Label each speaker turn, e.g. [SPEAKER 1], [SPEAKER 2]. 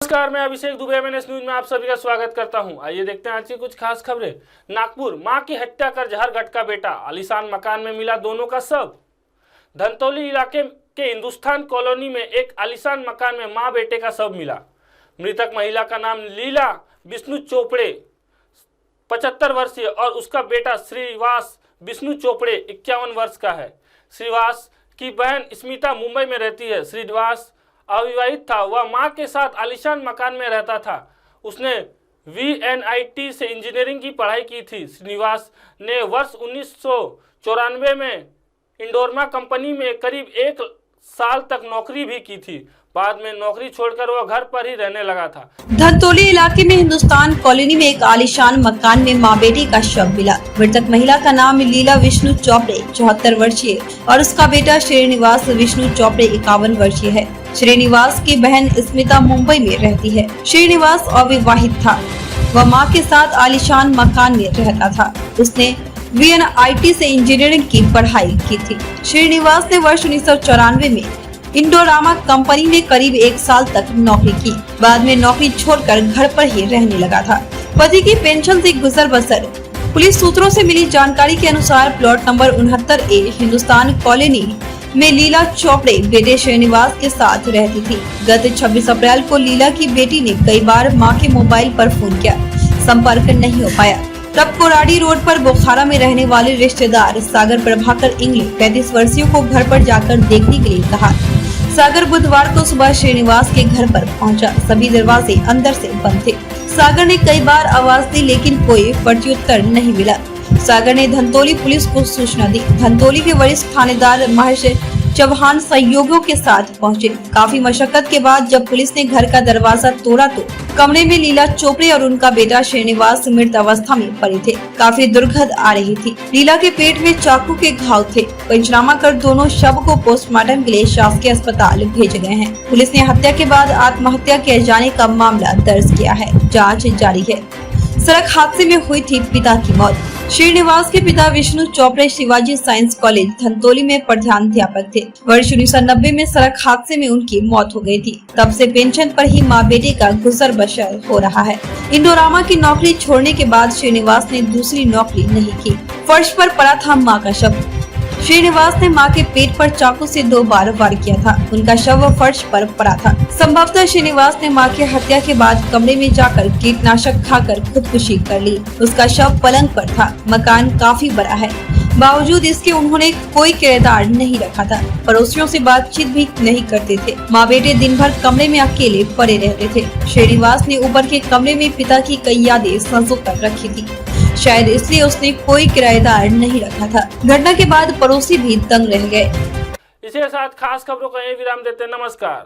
[SPEAKER 1] नमस्कार, मैं अभिषेक Dubey MNS news में आप सभी का स्वागत करता हूं। आइए देखते हैं आज की कुछ खास खबरें। नागपुर, मां की हत्या कर जहर घटका बेटा, आलीशान मकान में मिला दोनों का शव। धनतौली इलाके के हिंदुस्तान कॉलोनी में एक आलीशान मकान में मां बेटे का शव मिला। मृतक महिला का नाम लीला विष्णु चोपड़े 75 वर्षीय और उसका बेटा श्रीवास विष्णु चोपड़े 51 वर्ष का है। श्रीवास की बहन स्मिता मुंबई में रहती है। श्रीवास अविवाहित था। वह मां के साथ आलीशान मकान में रहता था। उसने VNIT से इंजीनियरिंग की पढ़ाई की थी। श्रीनिवास ने वर्ष 1994 में इंडोरमा कंपनी में करीब 1 साल तक नौकरी भी की थी। बाद में नौकरी छोड़कर वह घर पर ही रहने लगा था।
[SPEAKER 2] धनतौली इलाके में हिंदुस्तान कॉलोनी में एक आलीशान मकान में मां बेटी का शव मिला। मृतक महिला का नाम लीला विष्णु चौपड़े 74 वर्षीय और उसका बेटा श्रीनिवास विष्णु चौपड़े 51 वर्षीय है। श्रीनिवास की बहन स्मिता मुंबई में रहती है। श्रीनिवास अविवाहित था। वह मां के साथ आलीशान मकान में रहता था। उसने VNIT से इंजीनियरिंग की पढ़ाई की थी। श्रीनिवास ने वर्ष 1994 में इंडोरामा कंपनी में करीब 1 साल तक नौकरी की। बाद में नौकरी छोड़कर घर पर ही रहने लगा था। पति की पेंशन से गुजर बसर। पुलिस सूत्रों से मिली जानकारी के अनुसार plot number 69A Hindustan colony में लीला चोपड़े बेटे श्रीनिवास के साथ रहती थी। गत 26 अप्रैल को लीला की बेटी ने कई बार मां के मोबाइल पर फोन किया, संपर्क नहीं हो पाया। तब कोराडी रोड पर बोखारा में रहने वाले रिश्तेदार सागर प्रभाकर इंगले 35 वर्षीय को घर पर जाकर देखने के लिए कहा। सागर बुधवार को सुबह श्रीनिवास के घर पर पहुंचा। सभी दरवाजे अंदर से बंद थे। सागर ने कई बार आवाज दी लेकिन कोई प्रत्युत्तर नहीं मिला। सागर ने धनतौली पुलिस को सूचना दी। धनतौली के वरिष्ठ थानेदार महेश चौहान सहयोगियों के साथ पहुंचे। काफी मशक्कत के बाद जब पुलिस ने घर का दरवाजा तोड़ा तो कमरे में लीला चोपड़े और उनका बेटा श्रीनिवास मृत अवस्था में पड़े थे। काफी दुर्गंध आ रही थी। लीला के पेट में चाकू के घाव थे। पंचनामा कर दोनों शव को पोस्टमार्टम के लिए शासकीय अस्पताल भेजे गए हैं। पुलिस ने हत्या के बाद आत्महत्या किए जाने का मामला दर्ज किया है। जाँच जारी है। सड़क हादसे में हुई थी पिता की मौत। श्रीनिवास के पिता विष्णु चोपड़े शिवाजी साइंस कॉलेज धनतौली में प्रधानाध्यापक थे। वर्ष 1990 में सड़क हादसे में उनकी मौत हो गई थी। तब से पेंशन पर ही मां बेटे का गुजर बसर हो रहा है। इंडोरामा की नौकरी छोड़ने के बाद श्रीनिवास ने दूसरी नौकरी नहीं की। फर्श पर पड़ा था मां का शव। श्रीनिवास ने मां के पेट पर चाकू से 2 बार वार किया था। उनका शव फर्श पर पड़ा था। संभवतः श्रीनिवास ने मां की हत्या के बाद कमरे में जाकर कीटनाशक खाकर खुदकुशी कर ली। उसका शव पलंग पर था। मकान काफी बड़ा है। बावजूद इसके उन्होंने कोई किराएदार नहीं रखा था। पड़ोसियों से बातचीत भी नहीं करते थे। माँ बेटे दिन भर कमरे में अकेले पड़े रहते थे। श्रीनिवास ने ऊपर के कमरे में पिता की कई यादें संजो कर रखी थी। शायद इसलिए उसने कोई किराएदार नहीं रखा था। घटना के बाद पड़ोसी भी दंग रह गए।
[SPEAKER 1] इसी के साथ खास खबरों का यही विराम देते हैं। नमस्कार।